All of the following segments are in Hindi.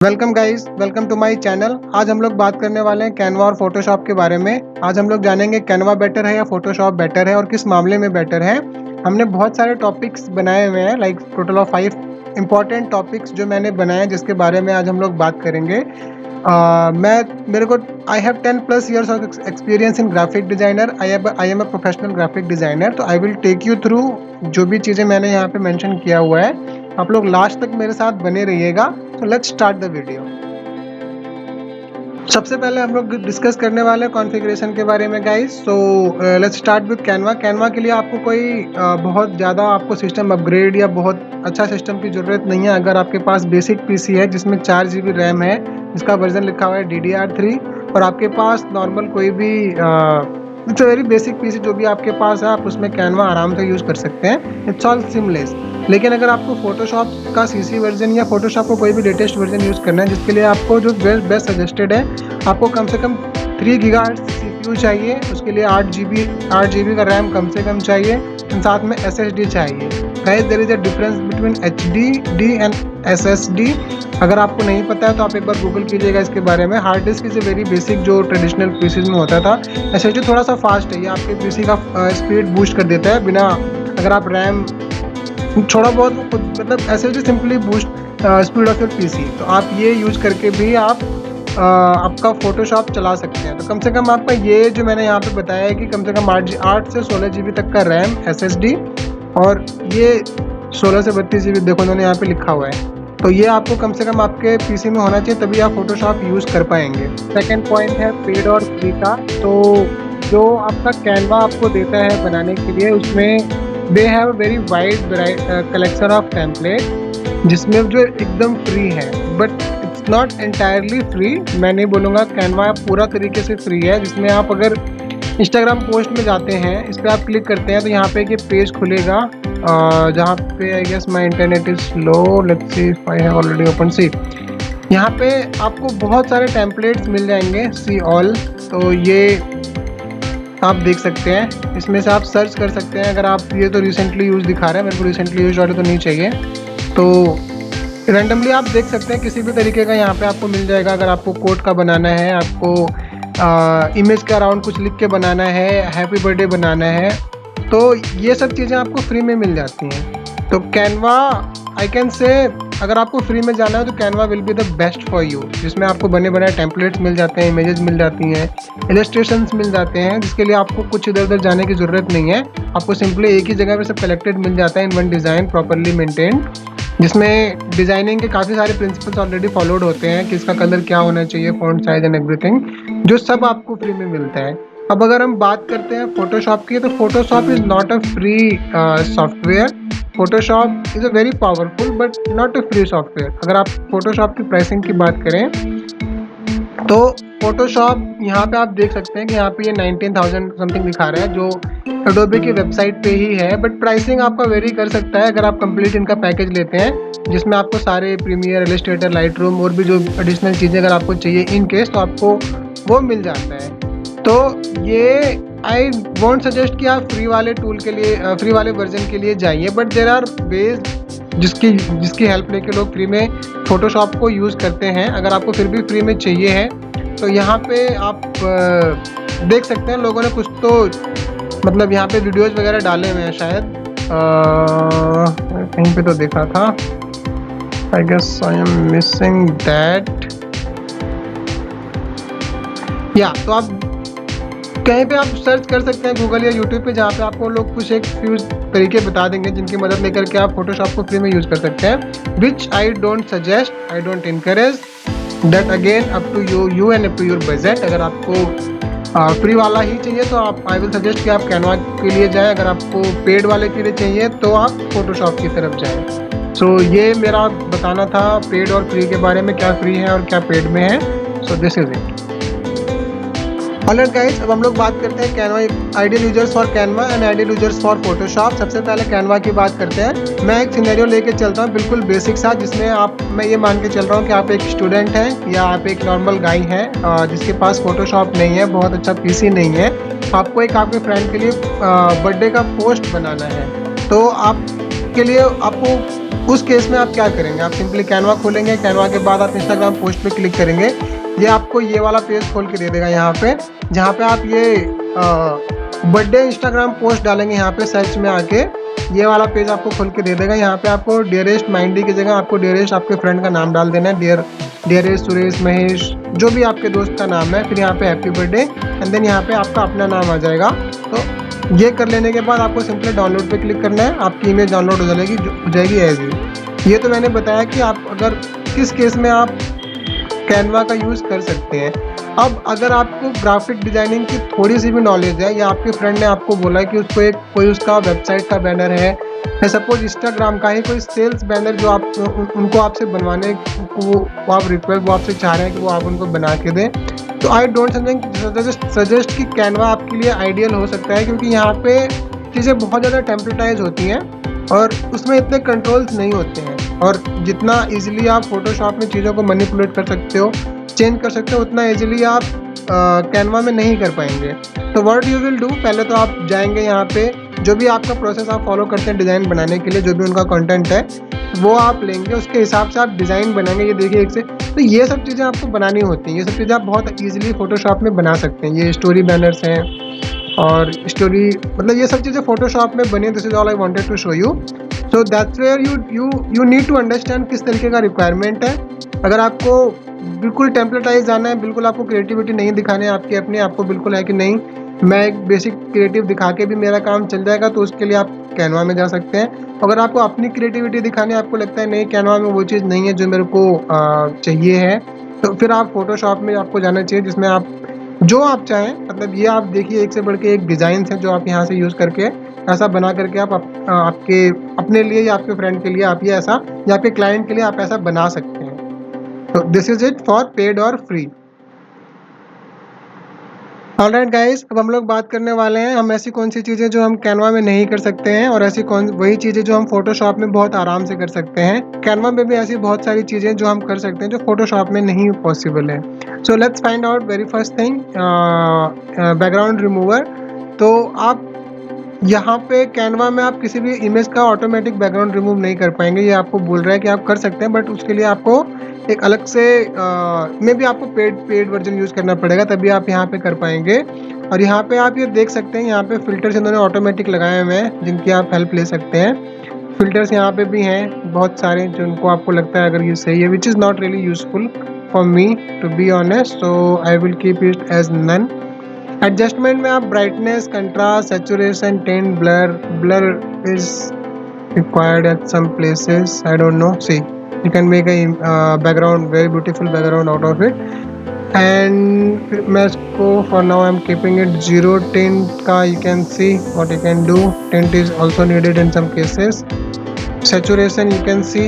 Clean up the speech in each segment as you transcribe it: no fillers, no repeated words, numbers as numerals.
Welcome guys, welcome to my channel. आज हम लोग बात करने वाले हैं कैनवा और फोटोशॉप के बारे में। आज हम लोग जानेंगे कैनवा बेटर है या फोटोशॉप बेटर है और किस मामले में बेटर है। हमने बहुत सारे टॉपिक्स बनाए हुए हैं, like total of 5 important topics जो मैंने बनाए हैं, जिसके बारे में आज हम लोग बात करेंगे। मेरे को I have 10+ years of experience in graphic designer. I am a professional graphic designer. तो I will take you through जो भी चीज़ें मैंने यहाँ पे मेंशन किया हुआ है। आप लोग लास्ट तक मेरे साथ बने रहिएगा। तो लेट्स स्टार्ट द वीडियो। सबसे पहले हम लोग डिस्कस करने वाले हैं कॉन्फ़िगरेशन के बारे में guys. So let's start with Canva. Canva के लिए आपको कोई बहुत ज़्यादा आपको सिस्टम अपग्रेड या बहुत अच्छा सिस्टम की ज़रूरत नहीं है। अगर आपके पास बेसिक पीसी है जिसमें 4 GB रैम है, जिसका वर्जन लिखा हुआ है DDR3, और आपके पास नॉर्मल कोई भी it's a very basic PC जो भी आपके पास है, आप उसमें कैनवा आराम से यूज़ कर सकते हैं। It's all seamless. लेकिन अगर आपको फोटोशॉप का CC वर्जन या फोटोशॉप को कोई भी लेटेस्ट वर्जन यूज़ करना है, जिसके लिए आपको जो बेस्ट सजेस्टेड है, आपको कम से कम 3 GHz CPU चाहिए। उसके लिए 8 GB का रैम कम से कम चाहिए, साथ में SSD चाहिए। Guys, there is a difference between HDD and SSD। अगर आपको नहीं पता है तो आप एक बार गूगल कीजिएगा इसके बारे में। Hard disk is a very basic जो ट्रेडिशनल पीसीज में होता था। SSD थोड़ा सा फास्ट है, ये आपके पीसी का स्पीड बूस्ट कर देता है बिना, अगर आप रैम थोड़ा बहुत मतलब SSD simply boost speed of your PC. तो आप ये यूज़ करके भी आप आपका फोटोशॉप चला सकते हैं। तो कम से कम आपका ये जो मैंने यहाँ पे बताया है कि कम से कम 8 से 16 GB तक का रैम SSD, और ये 16 से 32 GB देखो उन्होंने यहाँ पे लिखा हुआ है। तो ये आपको कम से कम आपके पीसी में होना चाहिए, तभी आप फोटोशॉप यूज़ कर पाएंगे। सेकेंड पॉइंट है पेड और फ्री का। तो जो आपका कैनवा आपको देता है बनाने के लिए, उसमें they have very wide collection of template, जिसमें जो एकदम फ्री है, but it's not entirely free. मैं नहीं बोलूँगा कैनवा पूरा तरीके से फ्री है। जिसमें आप अगर इंस्टाग्राम पोस्ट में जाते हैं, इस पर आप क्लिक करते हैं तो यहाँ पे एक पेज खुलेगा, जहाँ पे I guess my internet is slow, let's see if I have already open. See यहाँ पे आपको बहुत सारे टेम्पलेट्स मिल जाएंगे, सी ऑल। तो ये आप देख सकते हैं, इसमें से आप सर्च कर सकते हैं। अगर आप ये तो रिसेंटली यूज़ दिखा रहे हैं, मेरे को रिसेंटली यूज वाले तो नहीं चाहिए, तो रैंडमली आप देख सकते हैं किसी भी तरीके का यहाँ पे आपको मिल जाएगा। अगर आपको कोड का बनाना है, आपको इमेज के अराउंड कुछ लिख के बनाना है, हैप्पी बर्थडे बनाना है, तो ये सब चीज़ें आपको फ्री में मिल जाती हैं। तो कैनवा, आई कैन से, अगर आपको फ्री में जाना है तो Canva will be the best for you. जिसमें आपको बने बनाए टेम्पलेट्स मिल जाते हैं, इमेजेस मिल जाती हैं, इलस्ट्रेशंस मिल जाते हैं, जिसके लिए आपको कुछ इधर उधर जाने की ज़रूरत नहीं है। आपको सिंपली एक ही जगह पे सब कलेक्टेड मिल जाता है in one design, properly maintained, जिसमें डिज़ाइनिंग के काफ़ी सारे प्रिंसिपल्स ऑलरेडी फॉलोड होते हैं कि इसका कलर क्या होना चाहिए, फॉन्ट साइज एंड एवरीथिंग, जो सब आपको फ्री में मिलता है। अब अगर हम बात करते हैं फोटोशॉप की, तो Photoshop is not a free software. Photoshop is a very powerful but not a free software. अगर आप फोटोशॉप की प्राइसिंग की बात करें तो फोटोशॉप यहाँ पे आप देख सकते हैं कि यहाँ पे ये 19,000 समथिंग दिखा रहा है, जो एडोबी की वेबसाइट पे ही है। बट प्राइसिंग आपका वेरी कर सकता है अगर आप कंप्लीट इनका पैकेज लेते हैं, जिसमें आपको सारे प्रीमियर, इलस्ट्रेटर, लाइटरूम और भी जो एडिशनल चीज़ें अगर आपको चाहिए इन केस, तो आपको वो मिल जाता है। तो ये आई वोंट सजेस्ट कि आप फ्री वाले टूल के लिए, फ्री वाले वर्जन के लिए जाइए, बट देर आर वेज जिसकी हेल्प लेके लोग फ्री में फ़ोटोशॉप को यूज़ करते हैं। अगर आपको फिर भी फ्री में चाहिए है तो यहाँ पे आप देख सकते हैं, लोगों ने कुछ तो मतलब यहाँ पे वीडियोज़ वगैरह डाले हुए हैं शायद, कहीं पे तो देखा था, I guess I am missing that. या तो आप कहीं पे आप सर्च कर सकते हैं गूगल या यूट्यूब पे, जहाँ पे आपको लोग कुछ एक फ्यू तरीके बता देंगे जिनकी मदद लेकर के आप फोटोशॉप को फ्री में यूज़ कर सकते हैं, which I don't suggest, I don't encourage that. Again up to you and up to your budget. अगर आपको फ्री वाला ही चाहिए तो आप, आई विल सजेस्ट कि आप कैनवा के लिए जाएँ। अगर आपको पेड वाले के लिए चाहिए तो आप फोटोशॉप की तरफ जाएँ। सो ये मेरा बताना था पेड और फ्री के बारे में, क्या फ्री है और क्या पेड में है। So this is it. Alright guys, अब हम लोग बात करते हैं Canva, ideal users for Canva and ideal users for Photoshop. सबसे पहले कैनवा की बात करते हैं। मैं एक सिनेरियो लेके चलता हूँ बिल्कुल बेसिक सा, जिसमें मैं ये मान के चल रहा हूँ कि आप एक स्टूडेंट हैं या आप एक नॉर्मल गाय हैं जिसके पास फोटोशॉप नहीं है, बहुत अच्छा पीसी नहीं है। आपको एक आपके फ्रेंड के लिए बर्थडे का पोस्ट बनाना है। तो आपके लिए आपको उस केस में आप क्या करेंगे, आप सिंपली कैनवा खोलेंगे, कैनवा के बाद आप इंस्टाग्राम पोस्ट पे क्लिक करेंगे, ये आपको ये वाला पेज खोल के दे देगा यहाँ पे, जहाँ पे आप ये बर्थडे इंस्टाग्राम पोस्ट डालेंगे, यहाँ पे सर्च में आके ये वाला पेज आपको खोल के दे देगा। यहाँ पे आपको डियरेस्ट माइंडी की जगह आपको डियरेस्ट आपके फ्रेंड का नाम डाल देना है, डियरेस्ट सुरेश, महेश, जो भी आपके दोस्त का नाम है, फिर यहाँ पे हैप्पी बर्थडे एंड देन यहाँ पे आपका अपना नाम आ जाएगा। तो ये कर लेने के बाद आपको सिंपली डाउनलोड पे क्लिक करना है, आपकी इमेज डाउनलोड हो जाएगी एज ये तो मैंने बताया कि आप अगर किस केस में आप कैनवा का यूज़ कर सकते हैं। अब अगर आपको ग्राफिक डिजाइनिंग की थोड़ी सी भी नॉलेज है, या आपके फ्रेंड ने आपको बोला कि उसको कोई उसका वेबसाइट का बैनर है, या सपोज इंस्टाग्राम का ही कोई सेल्स बैनर जो आप उनको आपसे बनवाने को वो आपसे चाह रहे हैं कि वो आप उनको बना के दें, तो आई डोंट सजेस्ट कि कैनवा आपके लिए आइडियल हो सकता है, क्योंकि यहाँ पे चीज़ें बहुत ज़्यादा टेम्पलेटाइज होती हैं और उसमें इतने कंट्रोल्स नहीं होते हैं, और जितना इजीली आप फोटोशॉप में चीज़ों को मैनिपुलेट कर सकते हो, चेंज कर सकते हो, उतना इजीली आप कैनवा में नहीं कर पाएंगे। तो व्हाट यू विल डू, पहले तो आप जाएंगे यहाँ पे, जो भी आपका प्रोसेस आप फॉलो करते हैं डिज़ाइन बनाने के लिए, जो भी उनका कंटेंट है वो आप लेंगे, उसके हिसाब से आप डिज़ाइन बनाएंगे। ये देखिए एक से, तो ये सब चीज़ें आपको बनानी होती हैं, ये सब चीज़ें आप बहुत ईजिली फोटोशॉप में बना सकते हैं। ये स्टोरी बैनर्स हैं और स्टोरी, मतलब ये सब चीज़ें फोटोशॉप में बनी। This is all I wanted to show you. So that's where you need to understand किस तरीके का रिक्वायरमेंट है। अगर आपको बिल्कुल टेम्पलेटाइज जाना है, बिल्कुल आपको क्रिएटिविटी नहीं दिखाने आपकी अपनी, आपको बिल्कुल है कि नहीं मैं एक बेसिक क्रिएटिव दिखा के भी मेरा काम चल जाएगा, तो उसके लिए आप कैनवा में जा सकते हैं। अगर आपको अपनी क्रिएटिविटी दिखानी, आपको लगता है नहीं कैनवा में वो चीज़ नहीं है जो मेरे को चाहिए है, तो फिर आप फोटोशॉप में आपको जाना चाहिए, जिसमें आप जो आप चाहें, मतलब ये आप देखिए एक से बढ़ के एक डिज़ाइन है जो आप यहाँ से यूज़ करके ऐसा बना करके आप आपके अपने लिए या आपके फ्रेंड के लिए आप ये ऐसा, या आपके क्लाइंट के लिए आप ऐसा बना सकते हैं। तो this is it for paid और फ्री। ऑलराइट गाइस, अब हम लोग बात करने वाले हैं हम ऐसी कौन सी चीज़ें जो हम कैनवा में नहीं कर सकते हैं, और ऐसी वही चीज़ें जो हम फोटोशॉप में बहुत आराम से कर सकते हैं। कैनवा में भी ऐसी बहुत सारी चीज़ें जो हम कर सकते हैं जो फोटोशॉप में नहीं पॉसिबल है। So let's find out very first thing, background remover. तो आप यहाँ पे कैनवा में आप किसी भी इमेज का ऑटोमेटिक बैकग्राउंड रिमूव नहीं कर पाएंगे, ये आपको बोल रहा है कि आप कर सकते हैं, बट उसके लिए आपको एक अलग से में भी आपको पेड वर्जन यूज़ करना पड़ेगा, तभी आप यहाँ पे कर पाएंगे। और यहाँ पे आप ये देख सकते हैं, यहाँ पे फिल्टर्स इन्होंने ऑटोमेटिक लगाए हुए हैं जिनकी आप हेल्प ले सकते हैं। फिल्टर्स यहाँ पे भी हैं बहुत सारे जिनको आपको लगता है अगर ये सही है, which is not really useful for me to be honest, so I will keep it as none. Adjustment में आप brightness, contrast, saturation, tint, blur is required at some places, I don't know. See, you can make a background, very beautiful background out of it. And मैं इसको for now I'm keeping it 0 tint का, you can see what you can do. Tint is also needed in some cases. Saturation you can see,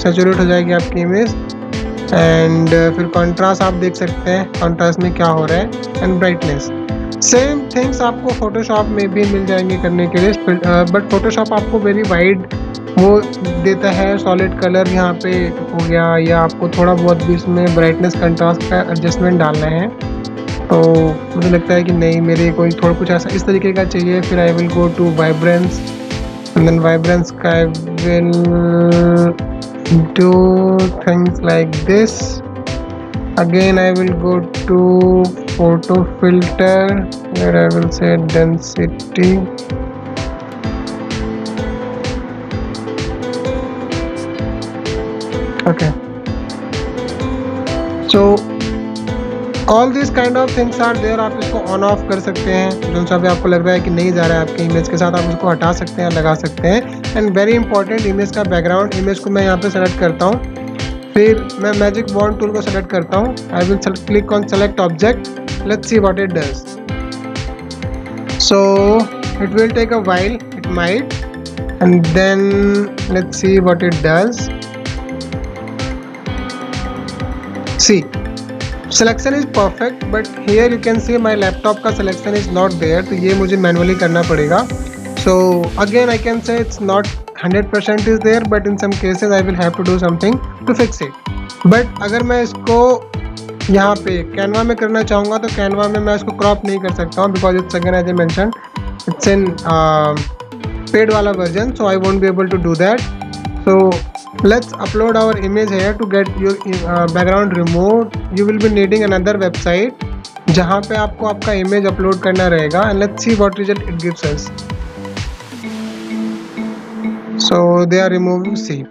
saturate हो जाएगी आपकी इमेज। एंड फिर कॉन्ट्रास्ट आप देख सकते हैं कॉन्ट्रास्ट में क्या हो रहा है, एंड ब्राइटनेस। सेम थिंग्स आपको फोटोशॉप में भी मिल जाएंगे करने के लिए, बट फोटोशॉप आपको वेरी वाइड वो देता है। सॉलिड कलर यहाँ पे हो गया, या आपको थोड़ा बहुत भी इसमें ब्राइटनेस कंट्रास्ट का एडजस्टमेंट डालना है, तो मुझे लगता है कि नहीं मेरे कोई थोड़ा कुछ ऐसा इस तरीके का चाहिए। फिर I will go to vibrance, and then vibrance का I will do things like this. Again I will go to photo filter where I will say density. Okay, so all these kind of things are there. आप इसको ऑन ऑफ कर सकते हैं, जो सा भी आपको लग रहा है कि नहीं जा रहा है आपके इमेज के साथ, आप उसको हटा सकते हैं, लगा सकते हैं। एंड वेरी इंपॉर्टेंट, इमेज का बैकग्राउंड, इमेज को मैं यहाँ पे सेलेक्ट करता हूँ, फिर मैं मैजिक वॉन्ड टूल को सेलेक्ट करता हूँ। I will click on select object, let's see what it does. So it will take a while, it might, and then let's see what it does. See, selection is perfect, but here you can see my laptop का सिलेक्शन इज नॉट देयर, तो ये मुझे मैनुअली करना पड़ेगा। So again I can say it's not 100% is there, but in some cases I will have to do something to fix it. But अगर मैं इसको यहाँ पे कैनवा में करना चाहूँगा तो कैनवा में मैं इसको क्रॉप नहीं कर सकता हूँ, because it's again as I mentioned it's in paid वाला version, so I won't be able to do that. So Let's upload our image here. To get your background removed, you will be needing another website जहाँ पे आपको आपका image upload करना रहेगा. And let's see what result it gives us. So they are removing. See,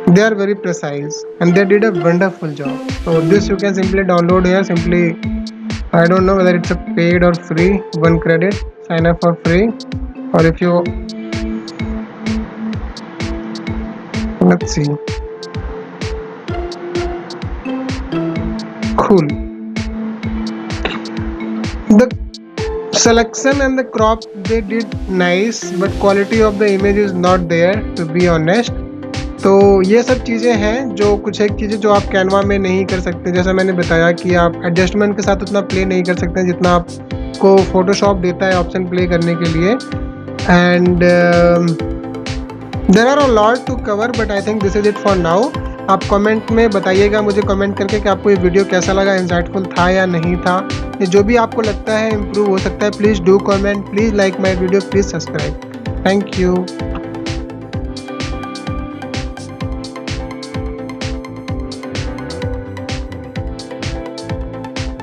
they are very precise and they did a wonderful job. So this you can simply download here. Simply, I don't know whether it's a paid or free. 1 credit. Sign up for free. Or if you, let's see. Cool. The selection and the crop they did nice, but quality of the image is not there, to be honest. तो ये सब चीज़ें हैं जो कुछ एक चीज़ें जो आप कैनवा में नहीं कर सकते. जैसा मैंने बताया कि आप एडजस्टमेंट के साथ उतना प्ले नहीं कर सकते जितना आपको फोटोशॉप देता है ऑप्शन प्ले करने के लिए. And there are a lot to cover, but I think this is it for now. आप कमेंट में बताइएगा मुझे कमेंट करके कि आपको ये वीडियो कैसा लगा, इंसाइटफुल था या नहीं था. ये जो भी आपको लगता है इम्प्रूव हो सकता है, please do comment, please like my video, please subscribe. Thank you.